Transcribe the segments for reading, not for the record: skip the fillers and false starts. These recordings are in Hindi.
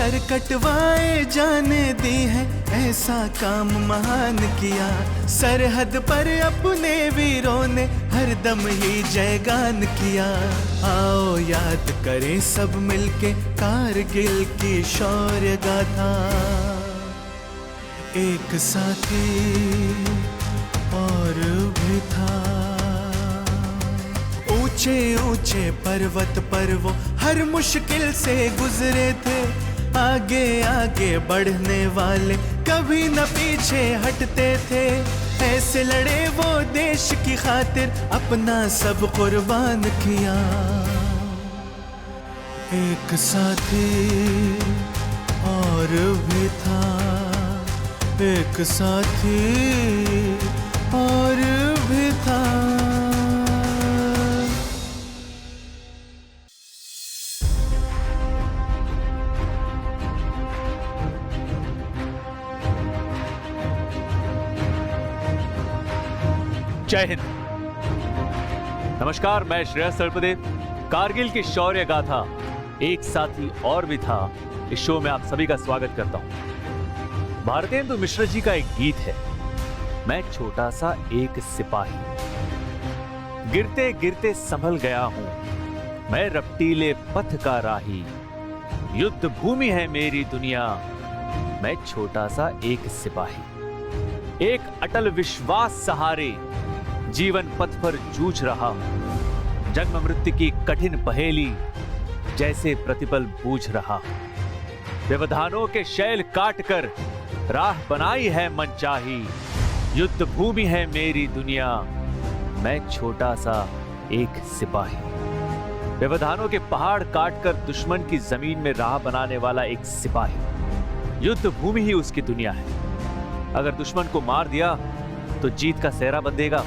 सर कटवाए जाने दी है, ऐसा काम महान किया। सरहद पर अपने वीरों ने हरदम ही जयगान किया। आओ याद करें सब मिलके कारगिल की शौर्य गाथा। एक साथी और भी था, ऊंचे ऊंचे पर्वत पर वो हर मुश्किल से गुजरे थे। आगे आगे बढ़ने वाले कभी न पीछे हटते थे। ऐसे लड़े वो देश की खातिर, अपना सब कुर्बान किया। एक साथी और भी था, एक साथी और भी था। जय हिंद। नमस्कार, मैं श्रेयस तलपदे। कारगिल की शौर्य गाथा एक साथी और भी था इस शो में आप सभी का स्वागत करता हूं। भारतेंदु मिश्र जी का एक गीत है, मैं छोटा सा एक सिपाही, गिरते गिरते संभल गया हूं, मैं रफ्तीले पथ का राही, युद्ध भूमि है मेरी दुनिया, मैं छोटा सा एक सिपाही, एक अटल विश्वास सहारे जीवन पथ पर जूझ रहा हूं, जन्म मृत्यु की कठिन पहेली जैसे प्रतिपल बूझ रहा हूं, व्यवधानों के शैल काट कर राह बनाई है मनचाही, युद्ध भूमि है मेरी दुनिया, मैं छोटा सा एक सिपाही। व्यवधानों के पहाड़ काट कर दुश्मन की जमीन में राह बनाने वाला एक सिपाही, युद्ध भूमि ही उसकी दुनिया है। अगर दुश्मन को मार दिया तो जीत का सेहरा बंधेगा,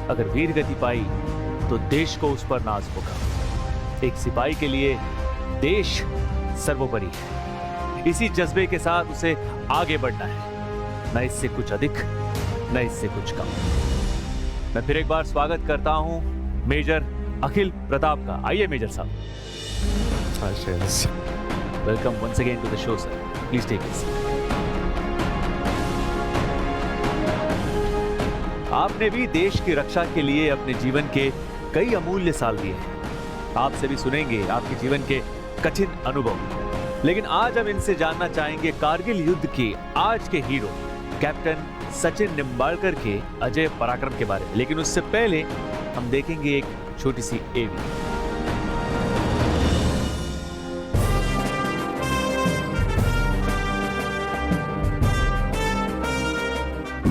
अगर वीर गति पाई तो देश को उस पर नाज होगा। एक सिपाही के लिए देश सर्वोपरि है, इसी जज्बे के साथ उसे आगे बढ़ना है, न इससे कुछ अधिक न इससे कुछ कम। मैं फिर एक बार स्वागत करता हूं मेजर अखिल प्रताप का। आइए मेजर साहब। Welcome once again to the show sir, please take it. आपने भी देश की रक्षा के लिए अपने जीवन के कई अमूल्य साल दिए हैं। आपसे भी सुनेंगे आपके जीवन के कठिन अनुभव, लेकिन आज हम इनसे जानना चाहेंगे कारगिल युद्ध के आज के हीरो कैप्टन सचिन निंबाळकर के अजय पराक्रम के बारे में। लेकिन उससे पहले हम देखेंगे एक छोटी सी एवी।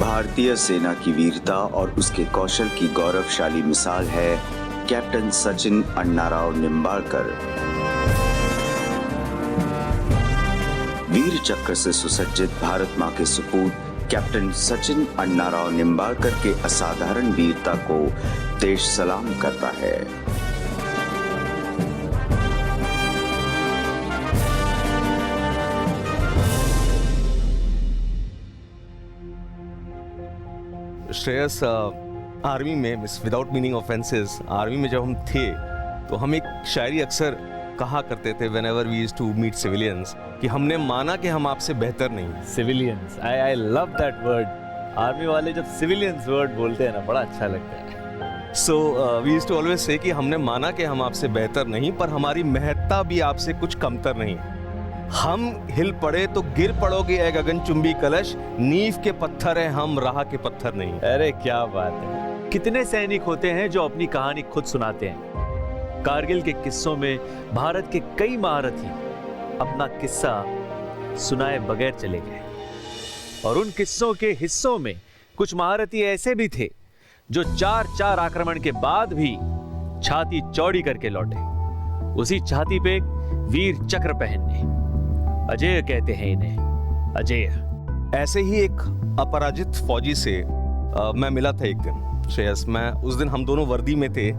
भारतीय सेना की वीरता और उसके कौशल की गौरवशाली मिसाल है कैप्टन सचिन अन्नाराव निंबाळकर। वीर चक्र से सुसज्जित भारत मां के सपूत कैप्टन सचिन अन्नाराव निंबाळकर के असाधारण वीरता को देश सलाम करता है। श्रेयस, आर्मी में विदाउट मीनिंग ऑफेंसेस, आर्मी में जब हम थे तो हम एक शायरी अक्सर कहा करते थे whenever we used to meet civilians कि हमने माना कि हम आपसे बेहतर नहीं। Civilians, I love that word. Army वाले जब सिविलियंस वर्ड बोलते हैं ना, बड़ा अच्छा लगता है। So we used to always say कि हमने माना कि हम आपसे बेहतर नहीं, पर हमारी महत्ता भी आपसे कुछ कमतर नहीं। हम हिल पड़े तो गिर पड़ोगे ए गगनचुंबी कलश, नींव के पत्थर हैं हम, राह के पत्थर नहीं। अरे क्या बात है। कितने सैनिक होते हैं जो अपनी कहानी खुद सुनाते हैं। कारगिल के किस्सों में भारत के कई महारथी अपना किस्सा सुनाए बगैर चले गए, और उन किस्सों के हिस्सों में कुछ महारथी ऐसे भी थे जो 4 आक्रमण के बाद भी छाती चौड़ी करके लौटे, उसी छाती पे वीर चक्र पहनने। अजय कहते हैं इन्हें, अजय। ऐसे ही एक अपराजित फौजी से मैं मिला था एक दिन। श्रेयस, मैं उस दिन हम दोनों वर्दी में थे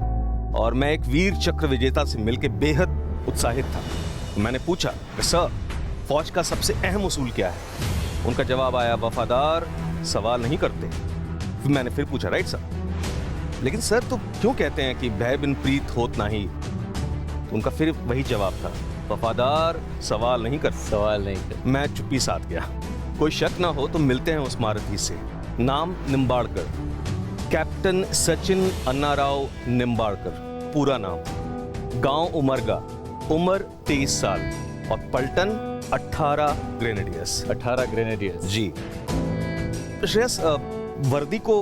और मैं एक वीर चक्र विजेता से मिलकर बेहद उत्साहित था। मैंने पूछा, सर फौज का सबसे अहम उसूल क्या है? उनका जवाब आया, वफादार सवाल नहीं करते। फिर मैंने फिर पूछा, राइट सर, लेकिन सर तो क्यों कहते हैं कि भय बिन प्रीत होत नहीं? उनका फिर वही जवाब था, वफादार सवाल नहीं कर। सवाल नहीं कर। मैं चुप्पी साध गया। कोई शक ना हो तो मिलते हैं उस महारथी से। नाम निम्बाड़कर, कैप्टन सचिन अन्नाराव निम्बाड़कर, पूरा नाम। गांव उमरगा, उम्र 23 साल और पलटन 18 ग्रेनेडियर्स। 18 ग्रेनेडियर्स। जी श्रेयस, वर्दी को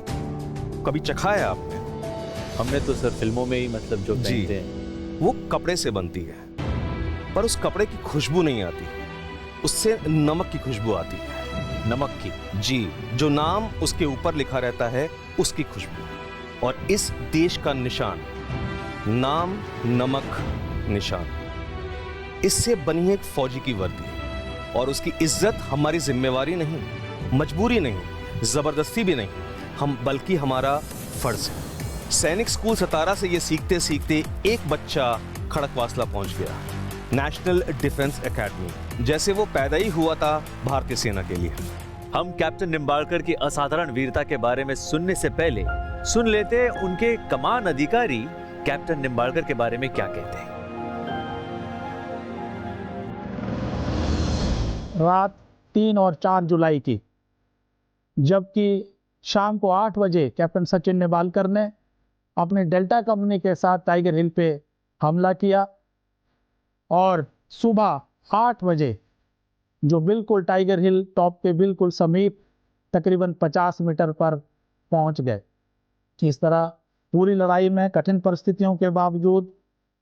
कभी चखा है आपने? हमने तो सर फिल्मों में ही मतलब जो जी। पहनते हैं। वो कपड़े से बनती है, पर उस कपड़े की खुशबू नहीं आती, उससे नमक की खुशबू आती है। नमक की? जी, जो नाम उसके ऊपर लिखा रहता है उसकी खुशबू। और इस देश का निशान, नाम नमक निशान, इससे बनी है एक फौजी की वर्दी। और उसकी इज्जत हमारी जिम्मेवारी नहीं, मजबूरी नहीं, जबरदस्ती भी नहीं, हम बल्कि हमारा फर्ज है। सैनिक स्कूल सतारा से ये सीखते सीखते एक बच्चा खड़कवासला पहुंच गया, नेशनल डिफेंस एकेडमी, जैसे वो पैदा ही हुआ था भारतीय सेना के लिए। हम कैप्टन निम्बाड़कर की असाधारण वीरता के बारे में सुनने से पहले सुन लेते हैं उनके कमान अधिकारी कैप्टन निम्बाड़कर के बारे में क्या कहते हैं। रात 3 और 4 जुलाई की, जबकि शाम को 8 बजे कैप्टन सचिन निम्बाड़कर ने अपने डेल्टा कंपनी के साथ टाइगर हिल पे हमला किया और सुबह 8 बजे जो बिल्कुल टाइगर हिल टॉप के बिल्कुल समीप तकरीबन 50 मीटर पर पहुंच गए। इस तरह पूरी लड़ाई में कठिन परिस्थितियों के बावजूद,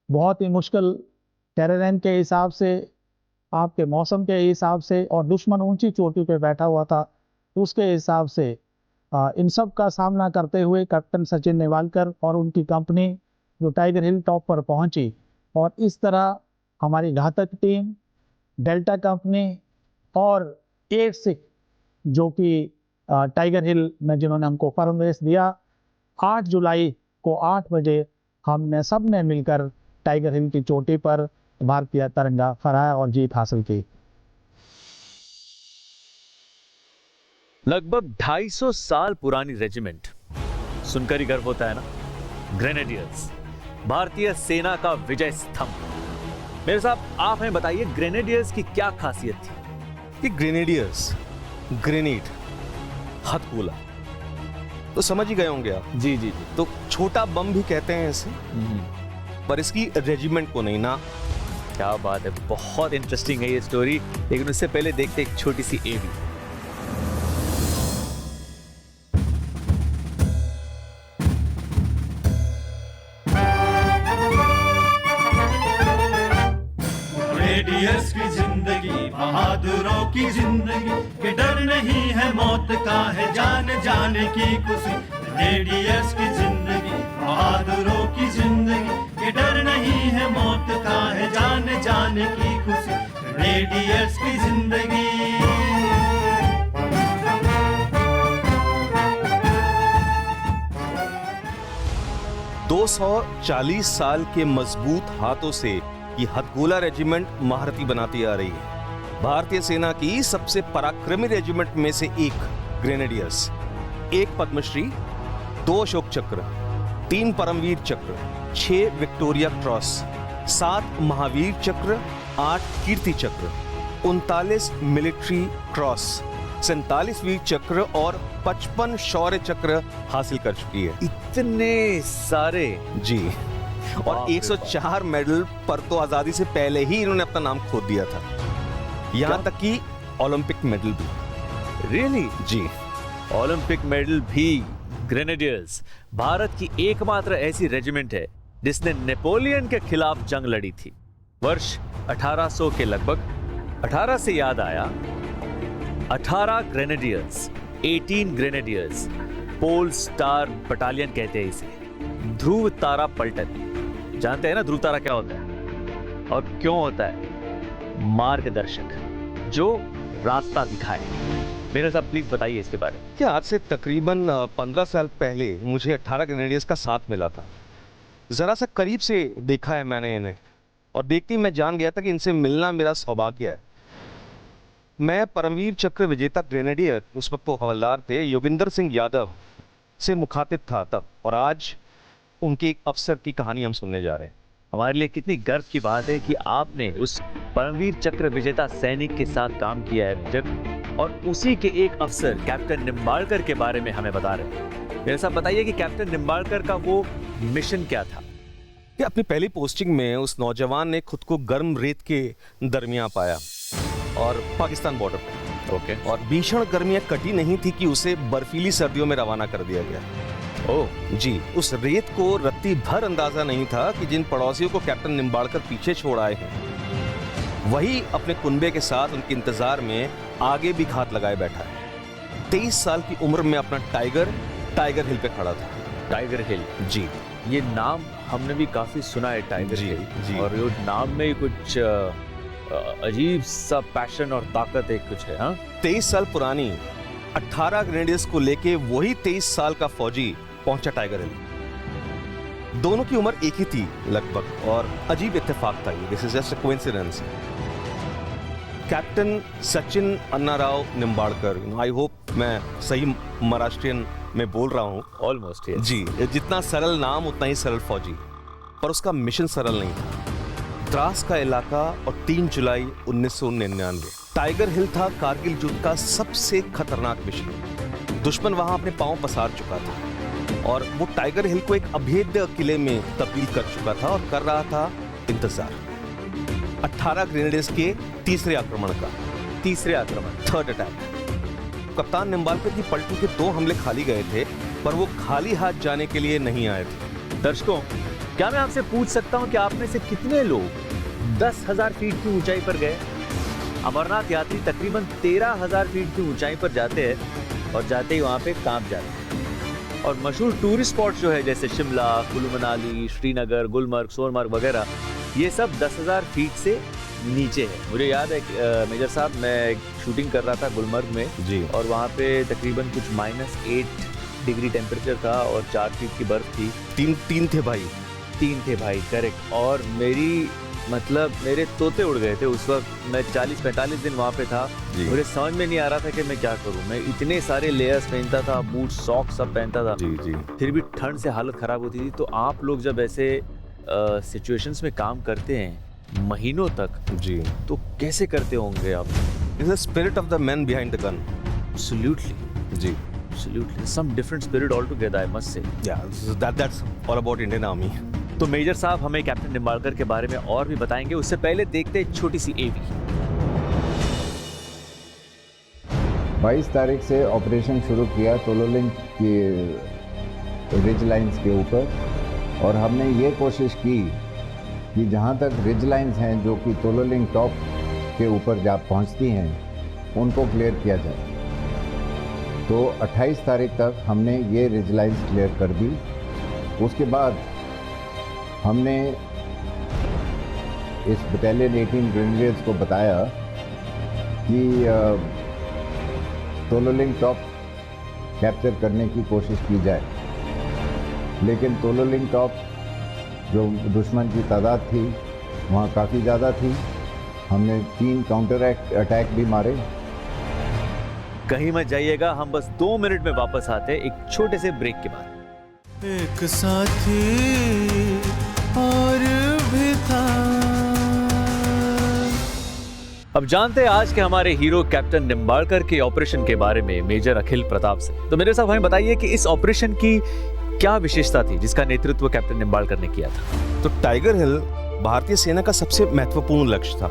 बहुत ही मुश्किल टेरेन के हिसाब से, आपके मौसम के हिसाब से, और दुश्मन ऊंची चोटी पे बैठा हुआ था उसके हिसाब से, इन सब का सामना करते हुए कैप्टन सचिन निम्बाड़कर और उनकी कंपनी जो टाइगर हिल टॉप पर पहुंची। और इस तरह हमारी घातक टीम, डेल्टा कंपनी और 8 सिख जो कि टाइगर हिल में जिन्होंने हमको फरमाइश दिया, 8 जुलाई को 8 बजे हमने सब ने मिलकर टाइगर हिल की चोटी पर भारतीय तिरंगा फहराया और जीत हासिल की। लगभग 250 साल पुरानी रेजिमेंट, सुनकर ही गर्व होता है ना। ग्रेनेडियर्स, भारतीय सेना का विजय स्तंभ। मेरे साहब, आप हमें बताइए ग्रेनेडियर्स की क्या खासियत थी? कि ग्रेनेडियर्स, ग्रेनेड, हथगोला, तो समझ ही गए होंगे आप। जी जी जी। तो छोटा बम भी कहते हैं इसे, पर इसकी रेजिमेंट को नहीं ना। क्या बात है, बहुत इंटरेस्टिंग है ये स्टोरी। लेकिन उससे पहले देखते एक छोटी सी एवी। ग्रेनेडियर्स की जिंदगी बहादुरों की जिंदगी, के डर नहीं है मौत का है जान जाने की खुशी। ग्रेनेडियर्स की जिंदगी बहादुरों की जिंदगी, के डर नहीं है मौत का है जान जाने की खुशी। ग्रेनेडियर्स की जिंदगी। 240 साल के मजबूत हाथों से ये हथगोला रेजिमेंट महारथी बनाती आ रही है। भारतीय सेना की सबसे पराक्रमी रेजिमेंट में से एक ग्रेनेडियर्स, 1 पद्मश्री, 2 अशोक चक्र, 3 परमवीर चक्र, 6 विक्टोरिया क्रॉस, 7 महावीर चक्र, 8 कीर्ति चक्र, 39 मिलिट्री क्रॉस, 47 वीर चक्र और 55 शौर्य चक्र हासिल कर चुकी है। इतने सारे। जी, और 104 मेडल पर तो आजादी से पहले ही इन्होंने अपना नाम खो दिया था, यहाँ तक कि ओलंपिक मेडल भी। रियली? जी, ओलंपिक मेडल भी। ग्रेनेडियर्स भारत की एकमात्र ऐसी रेजिमेंट है जिसने नेपोलियन के खिलाफ जंग लड़ी थी। वर्ष 1800 के लगभग। 18 से याद आया, 18 grenadiers, 18 grenadiers, pole star battalion कहते हैं इसे। ध्रुव तारा पलटन, जानते हैं ना ध्रुव तारा क्या होता है और क्यों होता है? मार्गदर्शक, जो रास्ता दिखाए। मेरे साथ प्लीज बताइए इसके बारे में। क्या आज से तकरीबन 15 साल पहले मुझे 18 ग्रेनेडियर्स का साथ मिला था। जरा सा करीब से देखा है मैंने इन्हें, और देखते ही मैं जान गया था कि इनसे मिलना मेरा सौभाग्य है। मैं परमवीर चक्र विजेता ग्रेनेडियर, उस वक्त वो हवलदार थे, योगिंदर सिंह यादव से मुखातिब था तब, और आज उनके एक अफसर की कहानी हम सुनने जा रहे हैं। हमारे लिए कितनी गर्व की बात है कि आपने उस परमवीर चक्र विजेता सैनिक के साथ काम किया है मेजर, और उसी के एक अफसर कैप्टन निम्बाळकर के बारे में हमें बता रहे हैं। मेरे साथ बताइए कि कैप्टन निम्बाळकर का वो मिशन क्या था? कि अपनी पहली पोस्टिंग में उस नौजवान ने खुद को गर्म रेत के दरमियान पाया और पाकिस्तान बॉर्डर पर। ओके। और भीषण गर्मियां कटी नहीं थी कि उसे बर्फीली सर्दियों में रवाना कर दिया गया। ओह जी, उस रेत को रत्ती भर अंदाजा नहीं था कि जिन पड़ोसियों को कैप्टन निम्बाळकर पीछे छोड़ आए हैं, वही अपने कुनबे के साथ उनके इंतजार में आगे भी घात लगाए बैठा है। 23 साल की उम्र में अपना टाइगर हिल पे खड़ा था। टाइगर हिल, जी, ये नाम हमने भी काफी सुना है, टाइगर जी, हिल। जी। और ये नाम में ही कुछ अजीब सा पैशन और ताकत एक कुछ है। हाँ, 23 साल पुरानी 18 ग्रेनेडियर्स को लेके वही 23 साल का फौजी पहुंचा टाइगर हिल। दोनों की उम्र एक ही थी लगभग, और अजीब इत्तेफाक था ये। This is just a coincidence. Captain Sachin Annarao Nimbalkar, I hope मैं सही महाराष्ट्रियन में बोल रहा हूँ। ऑलमोस्ट जी, जितना सरल नाम उतना ही सरल फौजी, पर उसका मिशन सरल नहीं था। द्रास का इलाका और 3 जुलाई 1999, टाइगर हिल था कारगिल युद्ध का सबसे खतरनाक मिशन। दुश्मन वहां अपने पांव पसार चुका था और वो टाइगर हिल को एक अभेद्य किले में तब्दील कर चुका था और कर रहा था इंतजार 18 ग्रेनेडियर्स के तीसरे आक्रमण का। Third attack. कप्तान निम्बाळकर की पलटू के 2 हमले खाली गए थे, पर वो खाली हाथ जाने के लिए नहीं आए थे। दर्शकों, क्या मैं आपसे पूछ सकता हूं कि आप में से कितने लोग 10,000 फीट की ऊंचाई पर गए? अमरनाथ यात्री तकरीबन 13,000 फीट की ऊंचाई पर जाते हैं और जाते ही वहां पे कांप जाते हैं। और मशहूर टूरिस्ट स्पॉट जो है जैसे शिमला, कुल्लू मनाली, श्रीनगर, गुलमर्ग, सोनमर्ग वगैरह, ये सब 10,000 फीट से नीचे है। मुझे याद है मेजर साहब, मैं शूटिंग कर रहा था गुलमर्ग में जी, और वहाँ पे तकरीबन कुछ -8 डिग्री टेम्परेचर था और 4 फीट की बर्फ थी। तीन थे भाई। 3 थे भाई, करेक्ट। और मेरे तोते उड़ गए थे उस वक्त। मैं 40-45 दिन वहाँ पे था। जी। मुझे समझ में नहीं आ रहा था कि मैं क्या करूँ। मैं इतने सारे लेयर्स पहनता था, बूट, सॉक्स सब पहनता था, जी जी। फिर भी ठंड से हालत खराब होती थी। तो आप लोग जब ऐसे सिचुएशंस में काम करते हैं महीनों तक, जी, तो कैसे करते होंगे आप? Is the spirit of the man behind the gun. Absolutely, जी, absolutely. Some different spirit altogether, I must say. that's all about Indian Army। तो मेजर साहब हमें कैप्टन निम्बाळकर के बारे में और भी बताएंगे। उससे पहले देखते हैं छोटी सी एवी। 22 तारीख से ऑपरेशन शुरू किया तोलोलिंग की रिज लाइंस के ऊपर, और हमने ये कोशिश की कि जहाँ तक रिज लाइंस हैं जो कि तोलोलिंग टॉप के ऊपर जा पहुँचती हैं, उनको क्लियर किया जाए। तो 28 तारीख तक हमने ये रिज लाइंस क्लियर कर दी। उसके बाद हमने इस बटालियन 18 ग्रेनेडियर्स को बताया कि तोलोलिंग टॉप कैप्चर करने की कोशिश की जाए, लेकिन तोलोलिंग टॉप जो दुश्मन की तादाद थी वहाँ काफ़ी ज़्यादा थी। हमने 3 काउंटर अटैक भी मारे। कहीं मत जाइएगा, हम बस 2 मिनट में वापस आते हैं एक छोटे से ब्रेक के बाद। एक साथी और भी था। अब जानते हैं आज के हमारे हीरो कैप्टन निम्बाळकर के ऑपरेशन के बारे में मेजर अखिल प्रताप से। तो मेरे साहब हमें बताइए कि इस ऑपरेशन की क्या विशेषता थी जिसका नेतृत्व कैप्टन निम्बाळकर ने किया था? तो टाइगर हिल भारतीय सेना का सबसे महत्वपूर्ण लक्ष्य था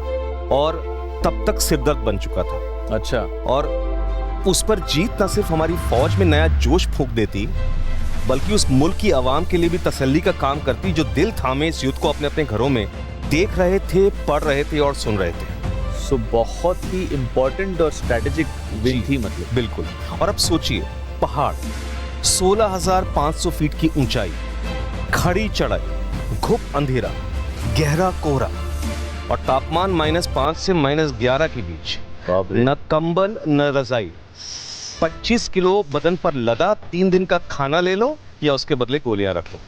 और तब तक सिरदर्द बन चुका था। अच्छा। और उस पर जीत न सिर्फ हमारी फौज में नया जोश फूंक देती, बल्कि उस मुल्क की आवाम के लिए भी तसल्ली का काम करती जो दिल थामे इस युद्ध को अपने अपने घरों में देख रहे थे, पढ़ रहे थे और सुन रहे थे। सो बहुत ही इंपॉर्टेंट और स्ट्रेटेजिक विन थी, मतलब। बिल्कुल। और अब सोचिए, पहाड़, 16,500 फीट की ऊंचाई, खड़ी चढ़ाई, घुप अंधेरा, गहरा कोहरा और तापमान -5 से -11 के बीच, न कंबल न रजाई, 25 किलो बदन पर लदा, 3 दिन का खाना ले लो या उसके बदले गोलियां रख लो।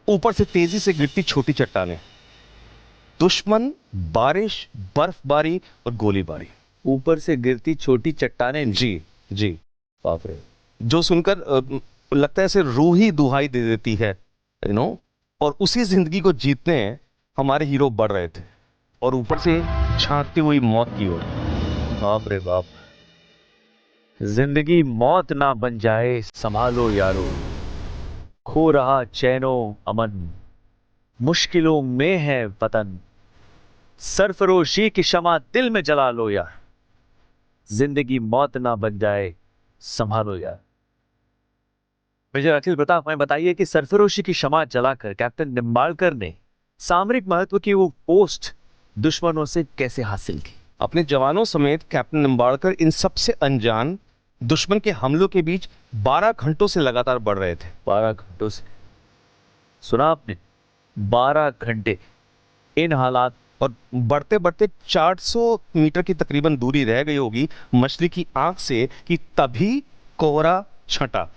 ऊपर से तेजी से गिरती छोटी चट्टानें, दुश्मन, बारिश, बर्फबारी और गोलीबारी। ऊपर से गिरती छोटी चट्टानें। जी जी। बाप रे। जो सुनकर लगता है ऐसे रूह ही दुहाई दे देती है, और उसी जिंदगी को जीतने हमारे हीरो बढ़ रहे थे, और ऊपर से झांकती हुई मौत की ओर। बाप रे बाप, जिंदगी मौत ना बन जाए संभालो यारो, खो रहा चैनो अमन, मुश्किलों में है वतन, सरफरोशी की शमा दिल में जला लो यार, जिंदगी मौत ना बन जाए संभालो यार। मेजर अखिल प्रताप, मैं बताइए कि सरफरोशी की शमा जलाकर कैप्टन निंबाळकर ने सामरिक महत्व की वो पोस्ट दुश्मनों से कैसे हासिल की? अपने जवानों समेत कैप्टन निंबाळकर इन सबसे अनजान दुश्मन के हमलों के बीच 12 घंटों से लगातार बढ़ रहे थे। 12 घंटों से, सुना आपने, 12 घंटे इन हालात। और बढ़ते बढ़ते 400 मीटर की तकरीबन दूरी रह गई होगी मछली की आंख से कि तभी कोहरा छंटा।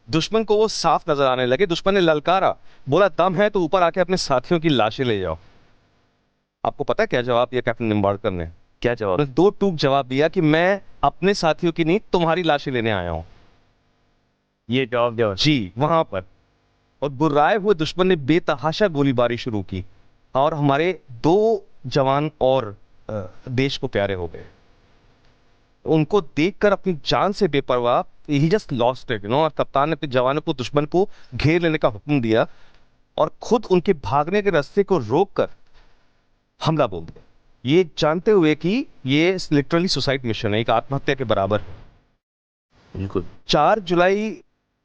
दुश्मन को वो साफ नजर आने लगे। दुश्मन ने ललकारा, बोला दम है तो ऊपर आके अपने साथियों की लाशें ले जाओ। आपको पता है क्या जवाब दिया कैप्टन निंबाळकर ने? क्या जवाब? उन्होंने 2 टूक जवाब दिया कि मैं अपने साथियों की नहीं, तुम्हारी लाशें लेने आया हूं। ये जवाब दिया जी, वहां पर। और बुर्राए हुए दुश्मन ने बेतहाशा गोलीबारी शुरू की और हमारे 2 जवान और देश को प्यारे हो गए। उनको देखकर अपनी जान से बेपरवाह, ही जस्ट लॉस्ट इट, और कप्तान ने अपने जवानों को दुश्मन को घेर लेने का हुक्म दिया और खुद उनके भागने के रास्ते को रोककर हमला बोल दिया, ये जानते हुए कि ये लिटरली सुसाइड मिशन है, एक आत्महत्या के बराबर। बिल्कुल। 4 जुलाई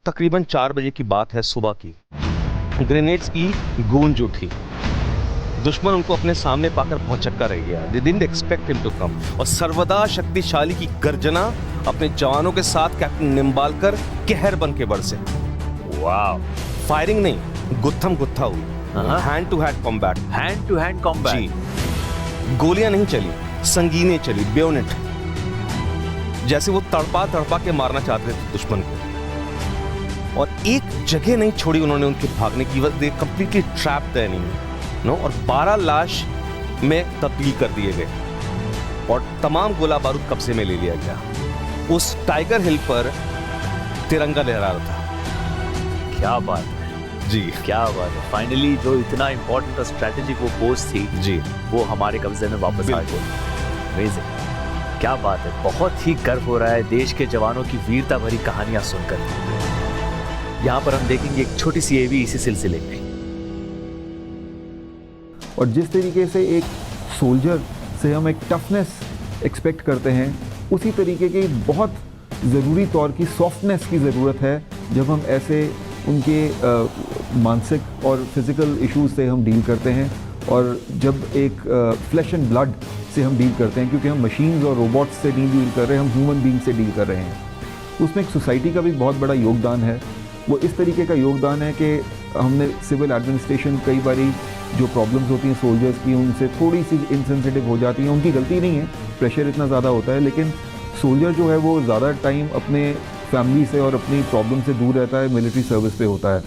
तकरीबन 4 बजे की बात है, सुबह की। ग्रेनेड्स की गूंज उठी। दुश्मन उनको अपने सामने पाकर भौचक्का रह गया। They didn't expect him to come। और सर्वदा शक्तिशाली की गर्जना अपने जवानों के साथ कैप्टन निंबाळकर कहर बन के बरसे। वाव। फायरिंग नहीं, गुत्थम गुत्था हुई, hand to hand combat. Hand to hand combat. जी, गोलियां नहीं चली, संगीनें चली, बेयोनेट, जैसे वो तड़पा तड़पा के मारना चाहते थे दुश्मन को। और एक जगह नहीं छोड़ी उन्होंने उनके भागने की, दे कंप्लीटली ट्रैप्ड द एनिमी। और 12 लाश में तब्दील कर दिए गए और तमाम गोला बारूद कब्जे में ले लिया गया। उस टाइगर हिल पर तिरंगा लहरा रहा था। क्या बात है जी, क्या बात है। फाइनली जो इतना इंपॉर्टेंट स्ट्रेटेजिक वो पोस्ट थी जी, वो हमारे कब्जे में वापस आ गई। अमेजिंग, क्या बात है। बहुत ही गर्व हो रहा है देश के जवानों की वीरता भरी कहानियां सुनकर। यहाँ पर हम देखेंगे एक छोटी सी एवी इसी सिलसिले में। और जिस तरीके से एक सोल्जर से हम एक टफनेस एक्सपेक्ट करते हैं, उसी तरीके की बहुत ज़रूरी तौर की सॉफ्टनेस की ज़रूरत है जब हम ऐसे उनके मानसिक और फिज़िकल इश्यूज से हम डील करते हैं, और जब एक फ्लैश एंड ब्लड से हम डील करते हैं, क्योंकि हम मशीन्स और रोबोट्स से नहीं डील कर रहे हैं, हम ह्यूमन बींग से डील कर रहे हैं। उसमें एक सोसाइटी का भी बहुत बड़ा योगदान है। वो इस तरीके का योगदान है कि हमने सिविल एडमिनिस्ट्रेशन कई बारी जो प्रॉब्लम्स होती हैं सोल्जर्स की, उनसे थोड़ी सी इनसेंसिटिव हो जाती हैं। उनकी गलती नहीं है, प्रेशर इतना ज़्यादा होता है, लेकिन सोल्जर जो है वो ज़्यादा टाइम अपने फैमिली से और अपनी प्रॉब्लम से दूर रहता है, मिलिट्री सर्विस पे होता है।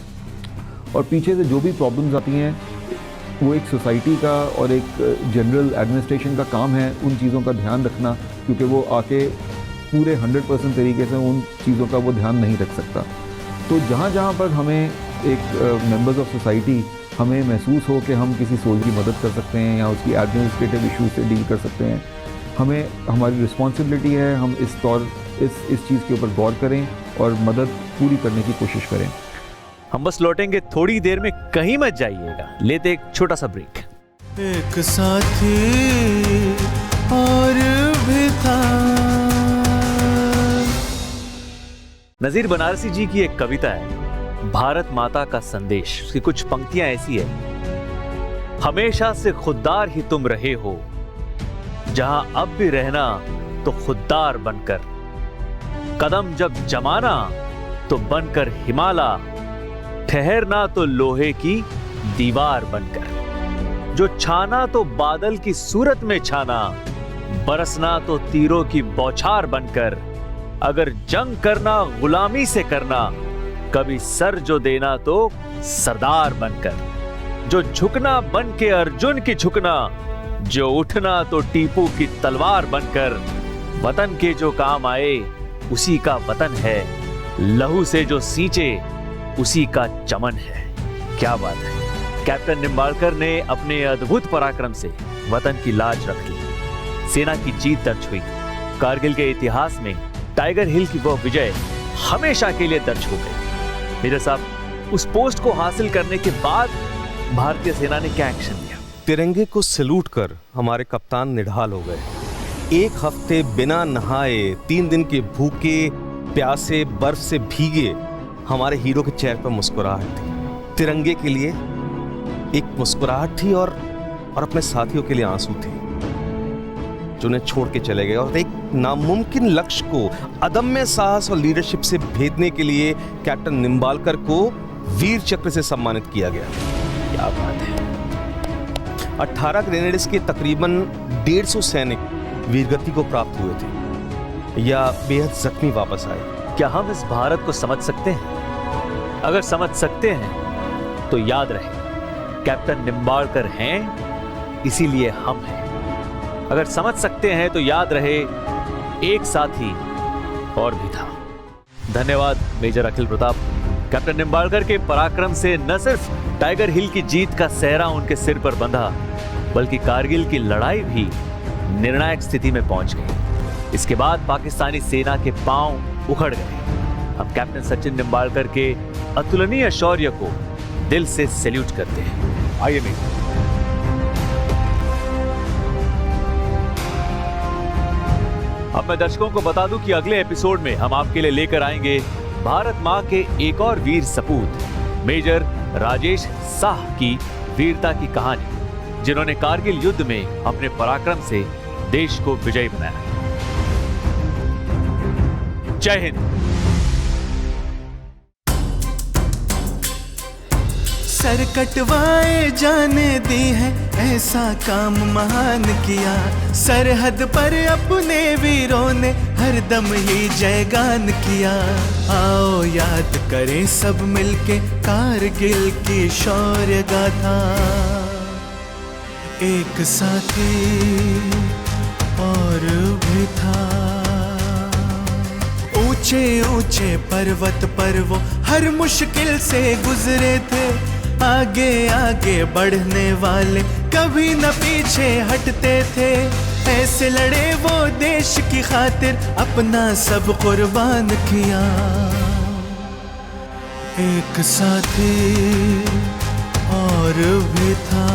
और पीछे से जो भी प्रॉब्लम्स आती हैं, वो एक सोसाइटी का और एक जनरल एडमिनिस्ट्रेशन का काम है उन चीज़ों का ध्यान रखना, क्योंकि वो आके पूरे 100% तरीके से उन चीज़ों का वो ध्यान नहीं रख सकता। तो जहाँ जहाँ पर हमें एक मेंबर्स ऑफ सोसाइटी हमें महसूस हो कि हम किसी सोल्जर की मदद कर सकते हैं या उसकी एडमिनिस्ट्रेटिव इशू से डील कर सकते हैं, हमें हमारी रिस्पॉन्सिबिलिटी है हम इस चीज़ के ऊपर गौर करें और मदद पूरी करने की कोशिश करें। हम बस लौटेंगे थोड़ी देर में, कहीं मत जाइएगा। लेते एक छोटा सा ब्रेक। एक साथी और भी था। नजीर बनारसी जी की एक कविता है, भारत माता का संदेश। उसकी कुछ पंक्तियां ऐसी है, हमेशा से खुददार ही तुम रहे हो, जहां अब भी रहना तो खुददार बनकर, कदम जब जमाना तो बनकर हिमालय, ठहरना तो लोहे की दीवार बनकर, जो छाना तो बादल की सूरत में छाना, बरसना तो तीरों की बौछार बनकर, अगर जंग करना गुलामी से करना, कभी सर जो देना तो सरदार बनकर, जो झुकना बन के अर्जुन की झुकना, जो उठना तो टीपू की तलवार बनकर, वतन के जो काम आए उसी का वतन है, लहू से जो सींचे उसी का चमन है। क्या बात है। कैप्टन निंबाळकर ने अपने अद्भुत पराक्रम से वतन की लाज रख ली। सेना की जीत दर्ज हुई। कारगिल के इतिहास में टाइगर हिल की वह विजय हमेशा के लिए दर्ज हो गई। मेजर साहब, उस पोस्ट को हासिल करने के बाद भारतीय सेना ने क्या एक्शन लिया? तिरंगे को सैल्यूट कर हमारे कप्तान निढाल हो गए। एक हफ्ते बिना नहाए, 3 दिन के भूखे प्यासे बर्फ से भीगे हमारे हीरो के चेहरे पर मुस्कुराहट थी। तिरंगे के लिए एक मुस्कुराहट थी और अपने साथियों के लिए आंसू थे जो उन्हें छोड़ के चले गए। और एक नामुमकिन लक्ष्य को अदम्य साहस और लीडरशिप से भेदने के लिए कैप्टन निंबाळकर को वीर चक्र से सम्मानित किया गया। क्या बात है। 18 ग्रेनेड्स के तकरीबन 150 सैनिक वीरगति को प्राप्त हुए थे या बेहद जख्मी वापस आए। क्या हम इस भारत को समझ सकते हैं? अगर समझ सकते हैं तो याद रहे, कैप्टन निंबाळकर हैं, इसीलिए हम हैं। अगर समझ सकते हैं तो याद रहे, एक साथी और भी था। धन्यवाद मेजर अखिल प्रताप। कैप्टन निंबाळकर के पराक्रम से न सिर्फ टाइगर हिल की जीत का सेहरा उनके सिर पर बंधा, बल्कि कारगिल की लड़ाई भी निर्णायक स्थिति में पहुंच गई। इसके बाद पाकिस्तानी सेना के पांव उखड़ गए। हम कैप्टन सचिन निंबाळकर के अतुलनीय शौर्य को दिल से सैल्यूट करते हैं। आइए मेजर। अब मैं दर्शकों को बता दूं कि अगले एपिसोड में हम आपके लिए लेकर आएंगे भारत मां के एक और वीर सपूत मेजर राजेश साह की वीरता की कहानी, जिन्होंने कारगिल युद्ध में अपने पराक्रम से देश को विजयी बनाया। जय हिंद। सर कटवाए जाने दी है, ऐसा काम महान किया। सरहद पर अपने वीरों ने हरदम ही जयगान किया। आओ याद करें सब मिलके कारगिल की शौर्य गाथा। एक साथी और भी था। ऊंचे ऊंचे पर्वत पर वो हर मुश्किल से गुजरे थे। आगे आगे बढ़ने वाले कभी न पीछे हटते थे। ऐसे लड़े वो देश की खातिर, अपना सब कुर्बान किया। एक साथी और भी था।